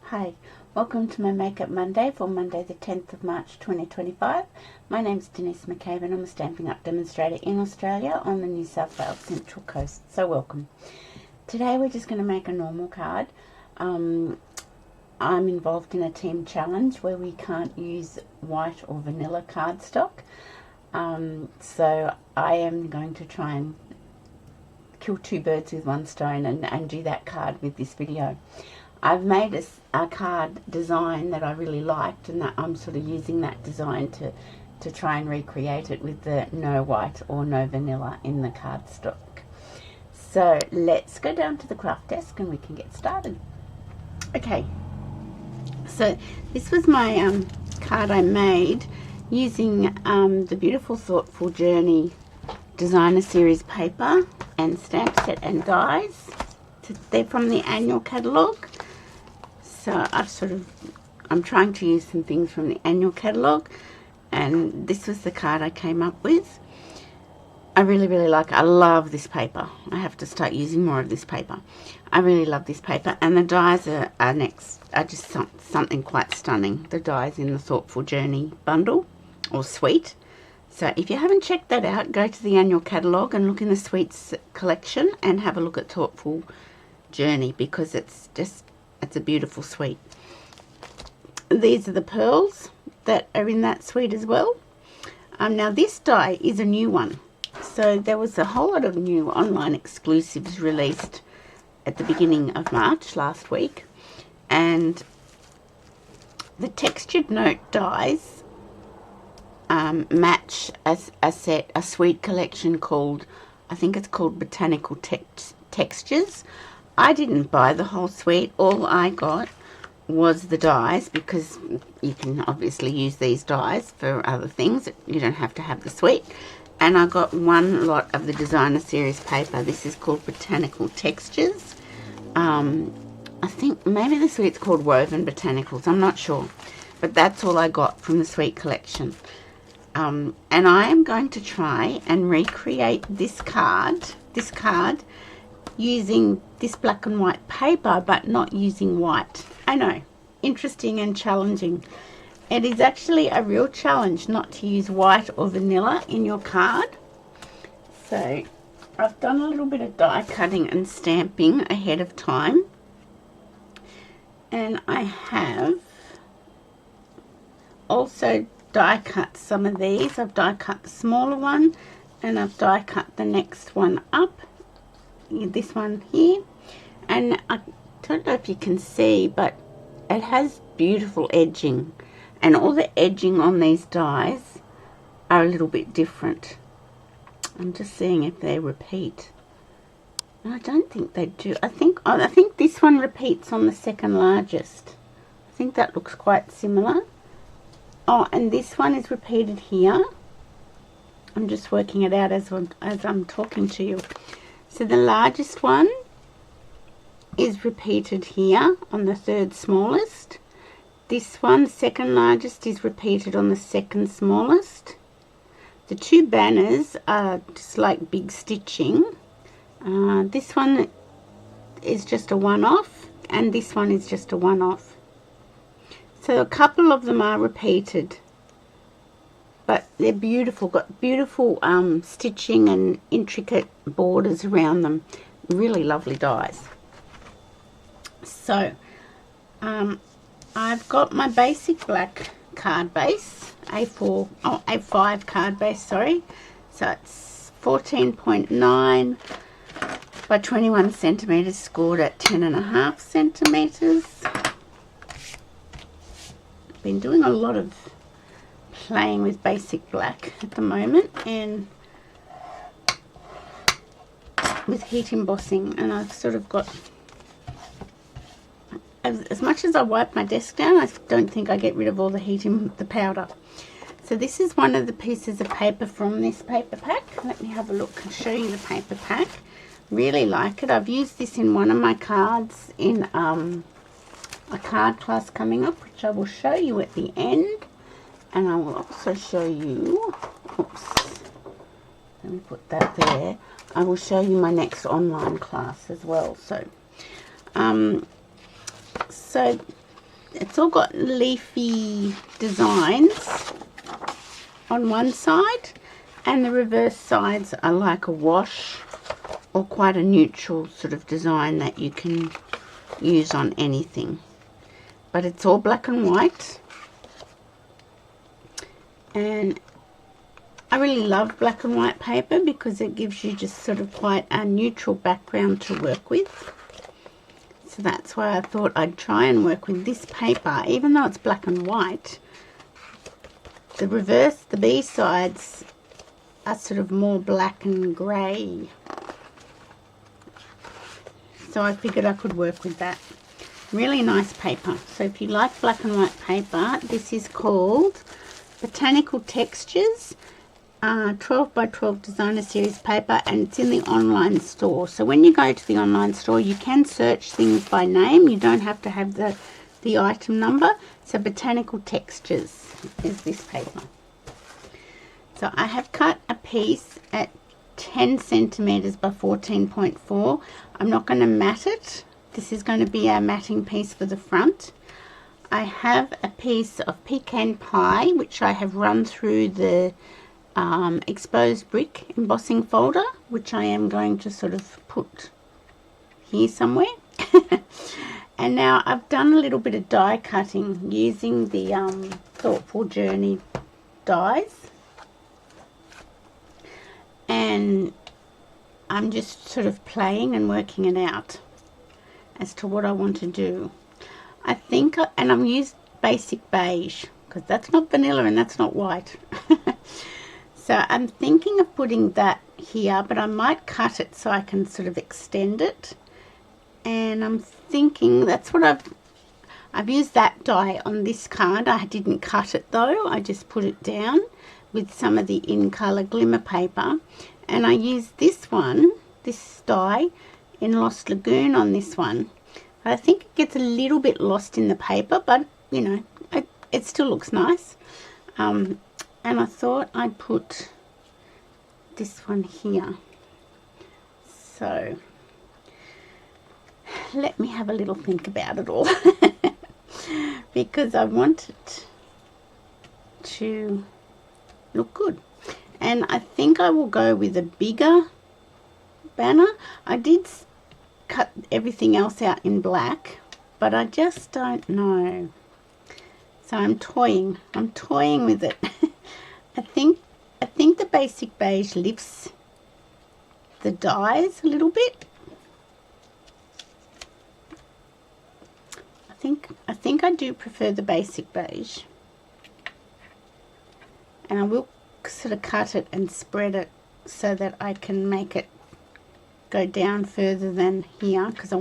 Hi, welcome to my Makeup Monday for Monday the 10th of March 2025. My name's Denise McCabe and I'm a Stampin' Up! Demonstrator in Australia on the New South Wales Central Coast, so welcome. Today we're just going to make a normal card. I'm involved in a team challenge where we can't use white or vanilla cardstock, so I am going to try and kill two birds with one stone and do that card with this video. I've made a card design that I really liked, and that I'm sort of using that design to try and recreate it with the no white or no vanilla in the cardstock. So let's go down to the craft desk and we can get started. Okay, so this was my card I made using the beautiful Thoughtful Journey designer series paper and stamp set and dies. They're from the annual catalogue. So I'm trying to use some things from the annual catalogue, and this was the card I came up with. I really like it. I love this paper. I have to start using more of this paper. I really love this paper, and the dies are just something quite stunning. The dies in the Thoughtful Journey bundle or suite. So if you haven't checked that out, go to the annual catalogue and look in the sweets collection and have a look at Thoughtful Journey, because it's a beautiful suite. These are the pearls that are in that suite as well. Now this die is a new one. So there was a whole lot of new online exclusives released at the beginning of March last week. And the textured note dies match a suite collection called, I think it's called Botanical Textures. I didn't buy the whole suite. All I got was the dies, because you can obviously use these dies for other things. You don't have to have the suite. And I got one lot of the designer series paper. This is called Botanical Textures. I think maybe the suite's called Woven Botanicals. I'm not sure. But that's all I got from the suite collection. And I am going to try and recreate this card using this black and white paper, but not using white. I know, interesting and challenging. It is actually a real challenge not to use white or vanilla in your card. So I've done a little bit of die cutting and stamping ahead of time, and I have also die cut some of these. I've die cut the smaller one, and I've die cut the next one up, this one here, and I don't know if you can see, but it has beautiful edging, and all the edging on these dies are a little bit different. I'm just seeing if they repeat. I don't think they do. I think this one repeats on the second largest. I think that looks quite similar. Oh, and this one is repeated here. I'm just working it out as I'm talking to you. So the largest one is repeated here on the third smallest. This one, second largest, is repeated on the second smallest. The two banners are just like big stitching. This one is just a one-off, and this one is just a one-off. So a couple of them are repeated, but they're beautiful, got beautiful stitching and intricate borders around them. Really lovely dies. So I've got my basic black card base, A5 card base, sorry. So it's 14.9 by 21 centimeters, scored at 10.5 centimeters. Been doing a lot of playing with basic black at the moment, and with heat embossing, and I've sort of got, as much as I wipe my desk down, I don't think I get rid of all the heat in the powder. So this is one of the pieces of paper from this paper pack. Let me have a look and show you the paper pack. Really like it. I've used this in one of my cards in a card class coming up, which I will show you at the end. And I will also show you, oops, let me put that there. I will show you my next online class as well. So it's all got leafy designs on one side, and the reverse sides are like a wash or quite a neutral sort of design that you can use on anything. But it's all black and white, and I really love black and white paper because it gives you just sort of quite a neutral background to work with. So that's why I thought I'd try and work with this paper, even though it's black and white. The reverse, the B sides are sort of more black and grey. So I figured I could work with that. Really nice paper. So if you like black and white paper, this is called Botanical Textures 12 by 12 designer series paper, and it's in the online store. So when you go to the online store, you can search things by name. You don't have to have the item number. So Botanical Textures is this paper. So I have cut a piece at 10 centimeters by 14.4. I'm not going to mat it. This is going to be our matting piece for the front. I have a piece of pecan pie which I have run through the exposed brick embossing folder, which I am going to sort of put here somewhere. And now I've done a little bit of die cutting using the Thoughtful Journey dies, and I'm just sort of playing and working it out as to what I want to do. I think, and I've used Basic Beige because that's not vanilla and that's not white. So I'm thinking of putting that here, but I might cut it so I can sort of extend it. And I'm thinking that's what I've used that die on this card. I didn't cut it though. I just put it down with some of the in color glimmer paper. And I used this one, this die in Lost Lagoon on this one. I think it gets a little bit lost in the paper, but you know, it still looks nice. And I thought I'd put this one here. So let me have a little think about it all. Because I want it to look good. And I think I will go with a bigger banner. I did cut everything else out in black, but I just don't know. So I'm toying with it. I think the Basic Beige lifts the dies a little bit. I think I do prefer the Basic Beige. And I will sort of cut it and spread it so that I can make it go down further than here, because I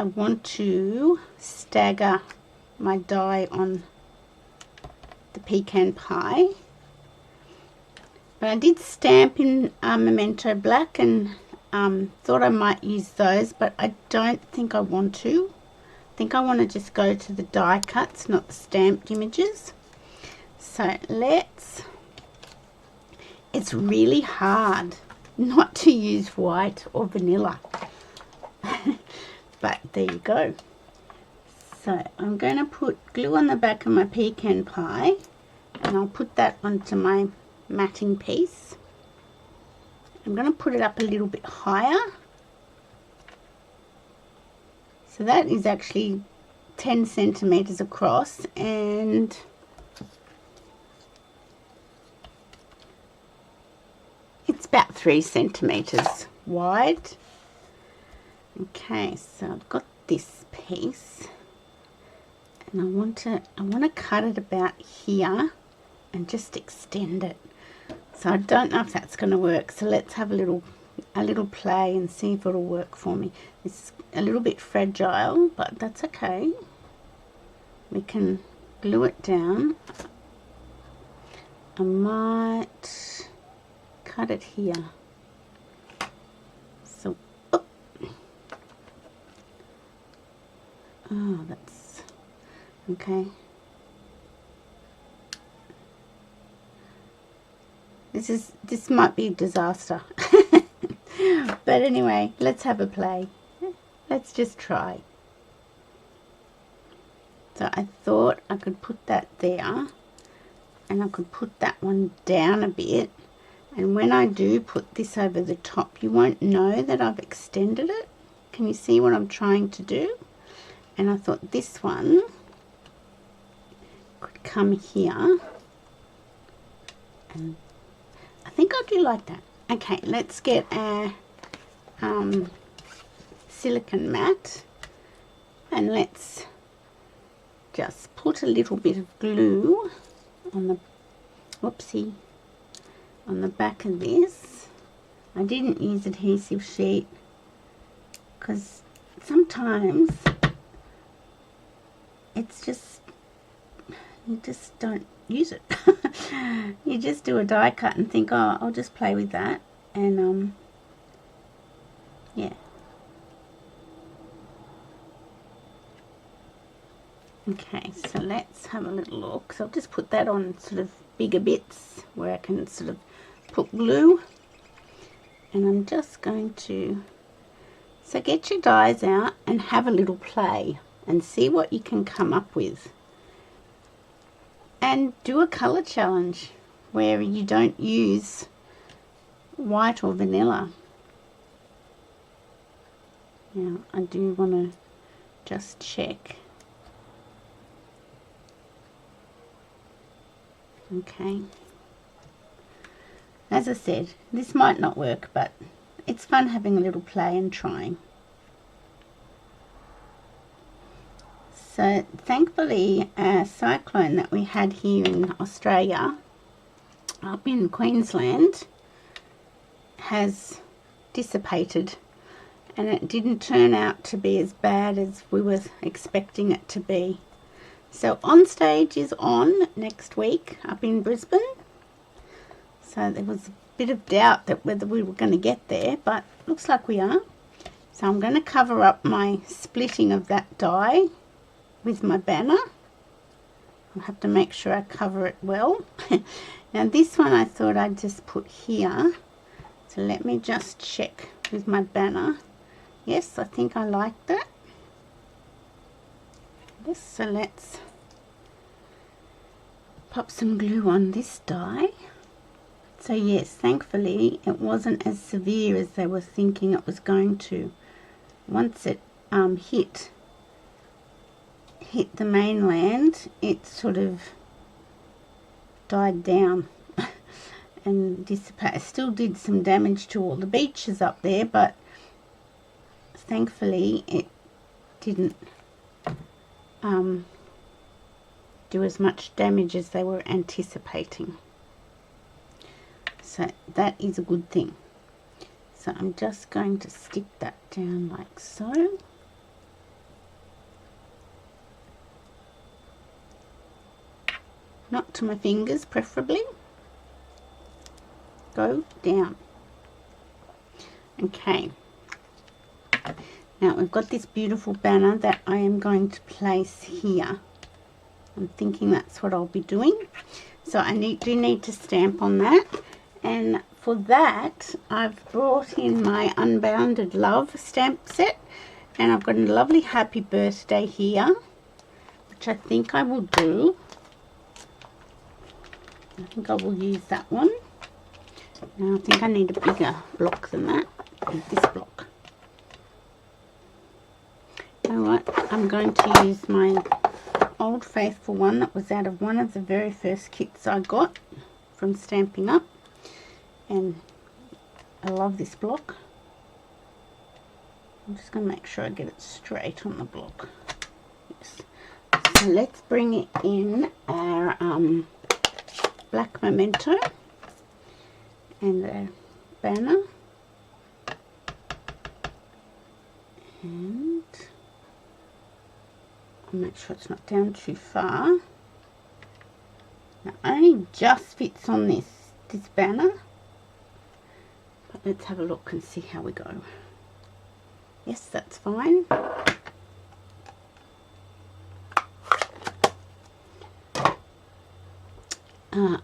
want to stagger my die on the pecan pie. But I did stamp in Memento Black and thought I might use those, but I don't think I want to. I think I want to just go to the die cuts, not the stamped images. So it's really hard not to use white or vanilla. But there you go. So I'm going to put glue on the back of my pecan pie, and I'll put that onto my matting piece. I'm going to put it up a little bit higher. So that is actually 10 centimeters across, and it's about 3 centimeters wide. Okay, so I've got this piece, and I want to cut it about here and just extend it. So I don't know if that's going to work. So let's have a little play and see if it'll work for me. It's a little bit fragile, but that's okay. We can glue it down. I might cut it here. So, oh, that's okay. This might be a disaster. But anyway, let's have a play. Let's just try. So I thought I could put that there, and I could put that one down a bit, and when I do put this over the top, you won't know that I've extended it. Can you see what I'm trying to do? And I thought this one could come here, and I think I'll do like that. Okay, let's get our silicone mat, and let's just put a little bit of glue on the, whoopsie, on the back of this. I didn't use adhesive sheet because sometimes it's just, you just don't use it. You just do a die cut and think, oh, I'll just play with that, and yeah. Okay, so let's have a little look. So I'll just put that on sort of bigger bits where I can sort of put glue, and I'm just going to, so get your dies out and have a little play and see what you can come up with, and do a colour challenge where you don't use white or vanilla. Now I do want to just check. Okay, as I said, this might not work, but it's fun having a little play and trying. So thankfully a cyclone that we had here in Australia, up in Queensland, has dissipated, and it didn't turn out to be as bad as we were expecting it to be. So On Stage is on next week up in Brisbane. So there was a bit of doubt that whether we were going to get there, but looks like we are. So I'm going to cover up my splitting of that die with my banner. I'll have to make sure I cover it well. Now this one I thought I'd just put here. So let me just check with my banner. Yes, I think I like that. Yes, so let's pop some glue on this die. So yes, thankfully it wasn't as severe as they were thinking it was going to. Once it hit the mainland, it sort of died down and dissipated. Still did some damage to all the beaches up there, but thankfully it didn't do as much damage as they were anticipating. So that is a good thing. So I'm just going to stick that down like so. Not to my fingers, preferably. Go down. Okay. Now we've got this beautiful banner that I am going to place here. I'm thinking that's what I'll be doing. So I do need to stamp on that. And for that, I've brought in my Unbounded Love stamp set. And I've got a lovely happy birthday here, which I think I will do. I think I will use that one. Now I think I need a bigger block than that. This block. Alright, I'm going to use my Old Faithful one that was out of one of the very first kits I got from Stamping Up. And I love this block. I'm just going to make sure I get it straight on the block. Yes. So let's bring it in our black memento and the banner, and I'll make sure it's not down too far. Now it only just fits on this banner, but let's have a look and see how we go. Yes, that's fine.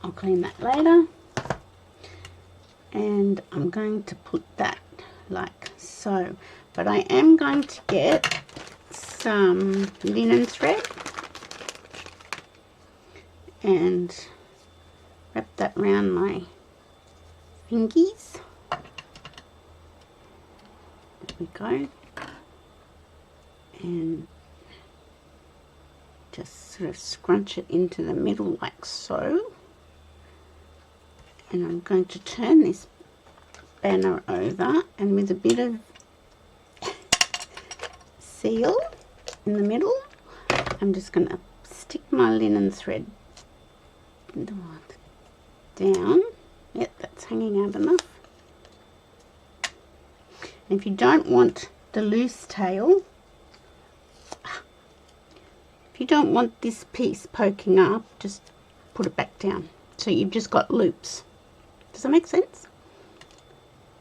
I'll clean that later, and I'm going to put that like so, but I am going to get some linen thread and wrap that around my fingies. There we go. And just sort of scrunch it into the middle like so. And I'm going to turn this banner over, and with a bit of seal in the middle, I'm just going to stick my linen thread down. Yep, that's hanging out enough. And if you don't want the loose tail, if you don't want this piece poking up, just put it back down. So you've just got loops. Does that make sense?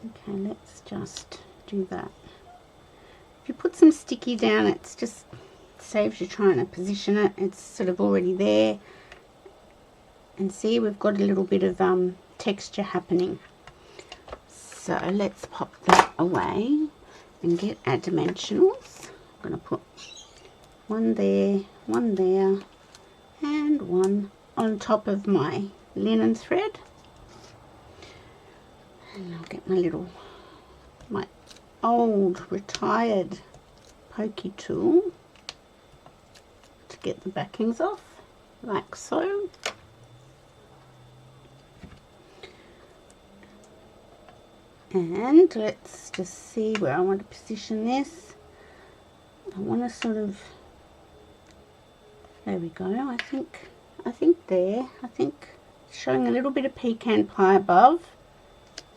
Okay, let's just do that. If you put some sticky down, it's just saves you trying to position it. It's sort of already there. And see, we've got a little bit of texture happening. So let's pop that away and get our dimensionals. I'm going to put one there, and one on top of my linen thread. And I'll get my old retired pokey tool to get the backings off, like so. And let's just see where I want to position this. I want to sort of, there we go, I think there, showing a little bit of pecan pie above.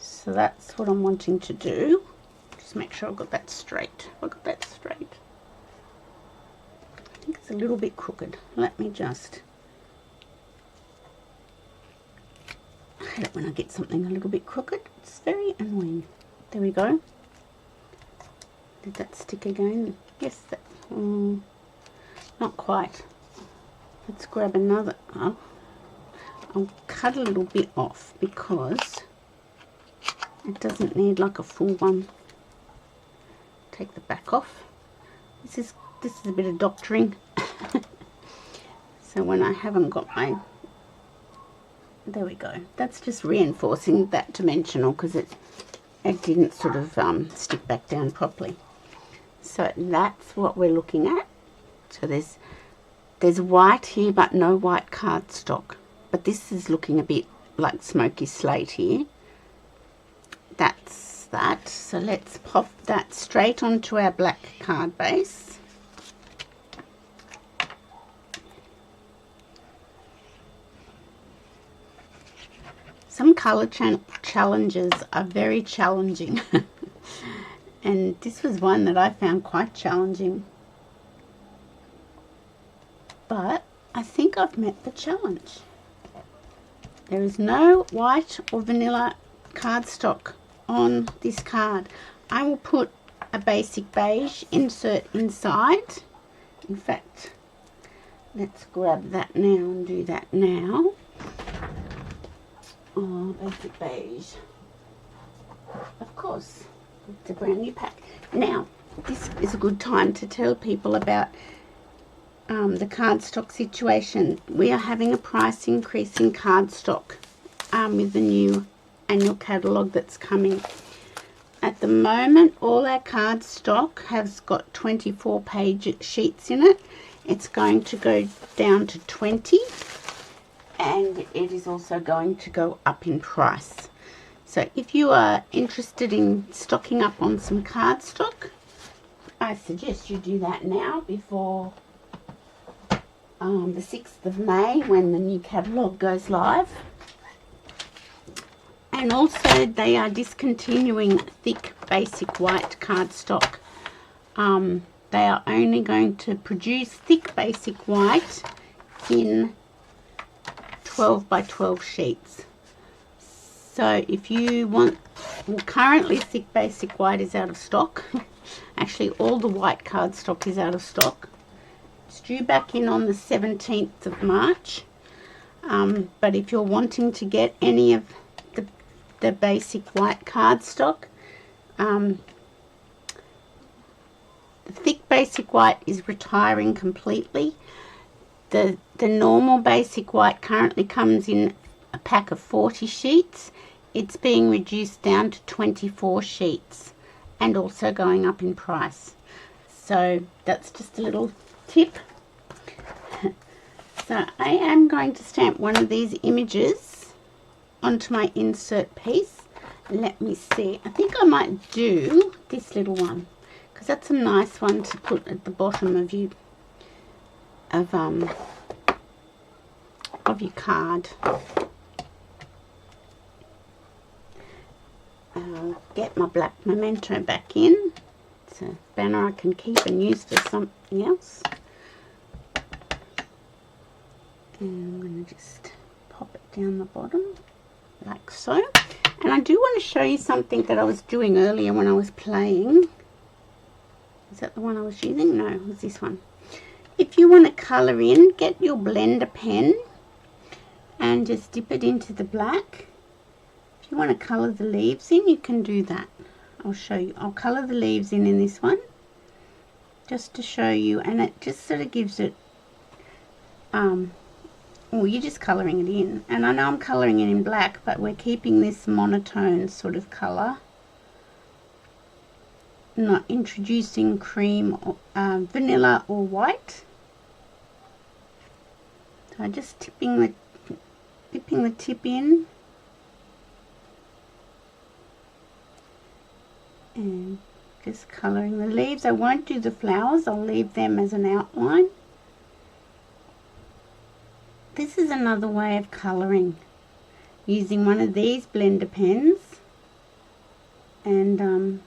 So that's what I'm wanting to do. Just make sure I've got that straight. I think it's a little bit crooked. Let me just, I hate it when I get something a little bit crooked. It's very annoying. There we go. Did that stick again? Yes, that, not quite. Let's grab another. Oh, I'll cut a little bit off because it doesn't need like a full one. Take the back off. This is a bit of doctoring. So when I haven't got my, there we go. That's just reinforcing that dimensional because it didn't sort of stick back down properly. So that's what we're looking at. So there's white here but no white cardstock. But this is looking a bit like smoky slate here. That's that. So let's pop that straight onto our black card base. Some colour challenges are very challenging. And this was one that I found quite challenging. But I think I've met the challenge. There is no white or vanilla cardstock on this card. I will put a basic beige insert inside. In fact, let's grab that now and do that now. Oh, basic beige. Of course, it's a brand new pack. Now, this is a good time to tell people about the cardstock situation. We are having a price increase in cardstock with the new annual catalogue that's coming. At the moment, all our cardstock has got 24 page sheets in it. It's going to go down to 20, and it is also going to go up in price. So if you are interested in stocking up on some cardstock, I suggest you do that now before the 6th of May when the new catalogue goes live. And also they are discontinuing thick basic white cardstock. They are only going to produce thick basic white in 12 by 12 sheets. So if you want, well, currently thick basic white is out of stock. Actually all the white cardstock is out of stock. It's due back in on the 17th of March. But if you're wanting to get any of the basic white cardstock, the thick basic white is retiring completely. The the normal basic white currently comes in a pack of 40 sheets. It's being reduced down to 24 sheets and also going up in price. So that's just a little tip. So I am going to stamp one of these images onto my insert piece. Let me see. I think I might do this little one because that's a nice one to put at the bottom of your card. I'll get my black memento back in. It's a banner I can keep and use for something else. And I'm going to just pop it down the bottom like so. And I do want to show you something that I was doing earlier when I was playing. Is that the one I was using? No, it was this one. If you want to colour in, get your blender pen and just dip it into the black. If you want to colour the leaves in, you can do that. I'll show you. I'll colour the leaves in this one just to show you, and it just sort of gives it well, you're just colouring it in, and I know I'm colouring it in black, but we're keeping this monotone sort of colour, not introducing cream or vanilla or white. So I'm just dipping the tip in and just colouring the leaves. I won't do the flowers, I'll leave them as an outline. This is another way of colouring, using one of these blender pens and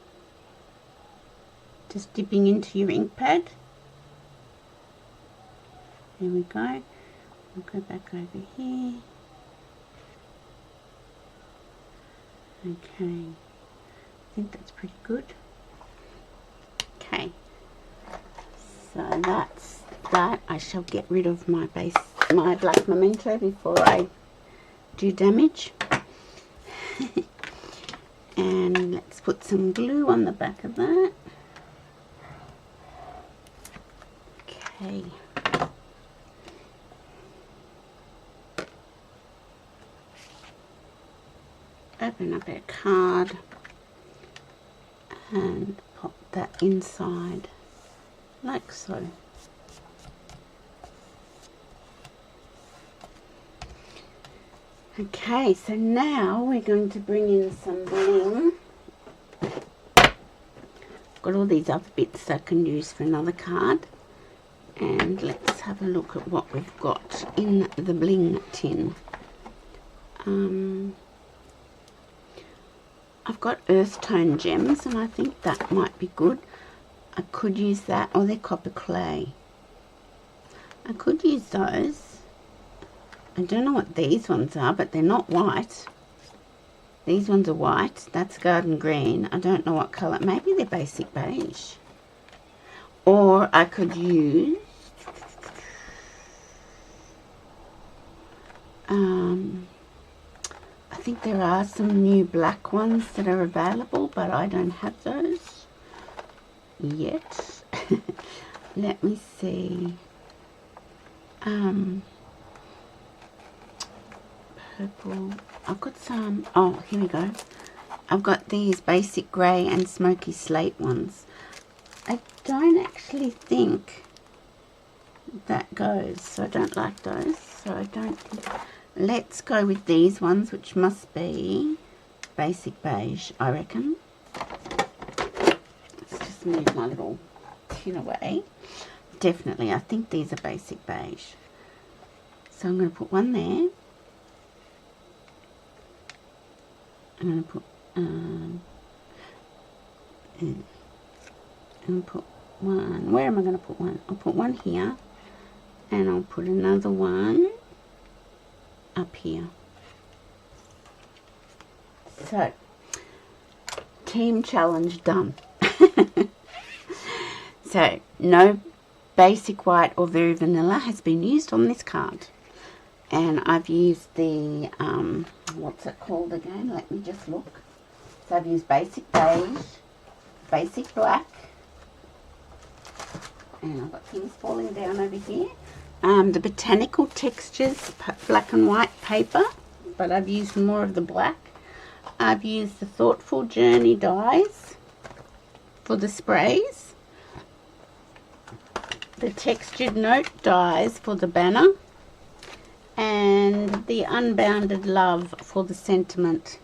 just dipping into your ink pad. There we go. I'll go back over here. Okay, I think that's pretty good. Okay, so that's that. I shall get rid of my black memento before I do damage. And let's put some glue on the back of that. Okay. Open up our card and pop that inside like so. Okay, so now we're going to bring in some bling. Got all these other bits I can use for another card. And let's have a look at what we've got in the bling tin. I've got earth tone gems, and I think that might be good. I could use that, or they're copper clay. I could use those. I don't know what these ones are, but they're not white. These ones are white. That's garden green. I don't know what colour. Maybe they're basic beige. Or I could use I think there are some new black ones that are available, but I don't have those yet. Let me see. Purple. I've got some. Oh, here we go. I've got these basic grey and smoky slate ones. I don't actually think that goes, so I don't like those. So I don't think. Let's go with these ones, which must be basic beige, I reckon. Let's just move my little tin away. Definitely, I think these are basic beige. So I'm going to put one there. I'm going to put one. Where am I going to put one? I'll put one here, and I'll put another one up here. So, team challenge done. So, no basic white or very vanilla has been used on this card. And I've used the, what's it called again? Let me just look. So I've used basic beige, basic black, and I've got things falling down over here. the Botanical Textures black and white paper, but I've used more of the black. I've used the Thoughtful Journey dies for the sprays, the Textured Note dies for the banner, and the Unbounded Love for the sentiment.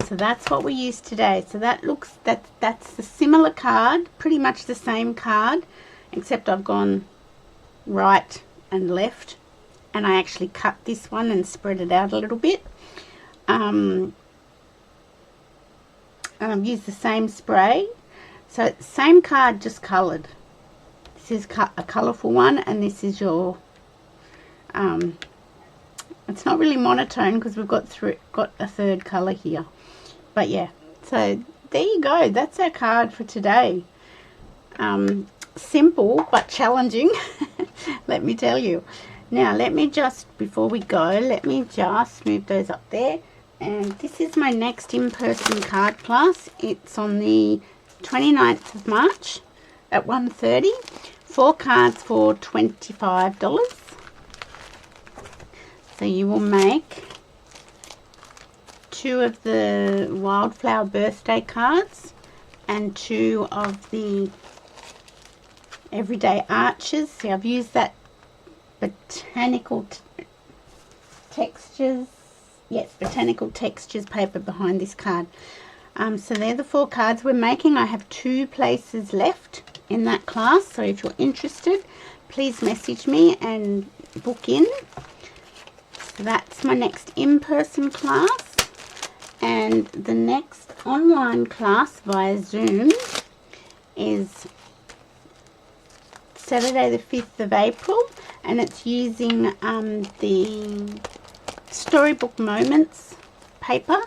So that's what we used today. So that's the similar card, pretty much the same card, except I've gone right and left, and I actually cut this one and spread it out a little bit. And I've used the same spray. So same card, just coloured. This is a colourful one, and this is your it's not really monotone because we've got a third colour here. But yeah, so there you go. That's our card for today. Simple but challenging, let me tell you. Now let me just, before we go, let me just move those up there. And this is my next in-person card class. It's on the 29th of March at 1:30. 4 cards for $25. So you will make 2 of the Wildflower birthday cards and 2 of the Everyday Arches. See, I've used that Botanical Textures, yes, Botanical Textures paper behind this card. So they're the 4 cards we're making. I have 2 places left in that class, so if you're interested, please message me and book in. So that's my next in-person class, and the next online class via Zoom is Saturday the 5th of April, and it's using the Storybook Moments paper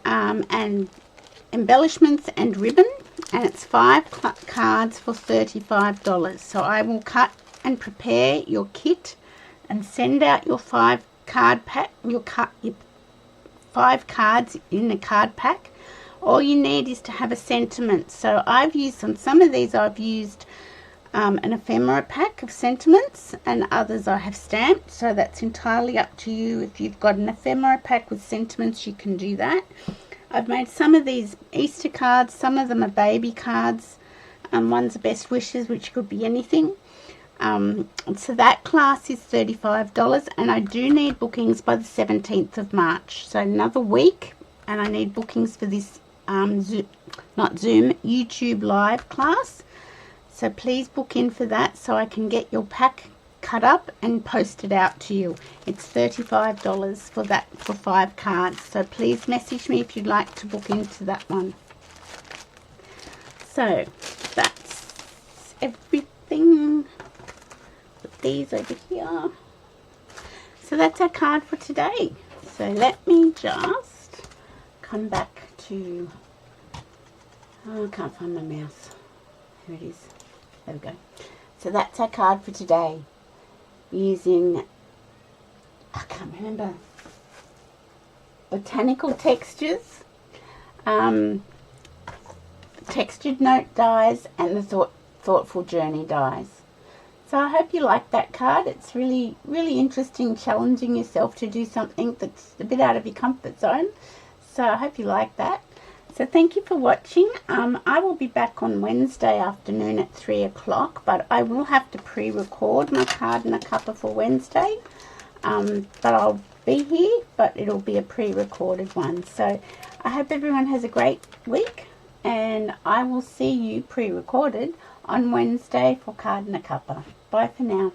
and embellishments and ribbon, and it's 5 cards for $35. So I will cut and prepare your kit and send out your 5 card pack, your 5 cards in the card pack. All you need is to have a sentiment. So I've used, on some of these I've used an ephemera pack of sentiments, and others I have stamped, so that's entirely up to you. If you've got an ephemera pack with sentiments, you can do that. I've made some of these Easter cards, some of them are baby cards, one's a best wishes, which could be anything. So that class is $35, and I do need bookings by the 17th of March, so another week, and I need bookings for this YouTube live class. So please book in for that so I can get your pack cut up and post it out to you. It's $35 for that, for 5 cards. So please message me if you'd like to book into that one. So that's everything. Put these over here. So that's our card for today. So let me just come back to, oh, I can't find my mouse. Here it is. There we go. So that's our card for today. Using, I can't remember, Botanical Textures, Textured Note dies, and the Thoughtful Journey dies. So I hope you like that card. It's really, really interesting, challenging yourself to do something that's a bit out of your comfort zone. So I hope you like that. So thank you for watching. I will be back on Wednesday afternoon at 3 o'clock, but I will have to pre-record my card and a cuppa for Wednesday. But I'll be here, but it'll be a pre-recorded one. So I hope everyone has a great week, and I will see you pre-recorded on Wednesday for card and a cuppa. Bye for now.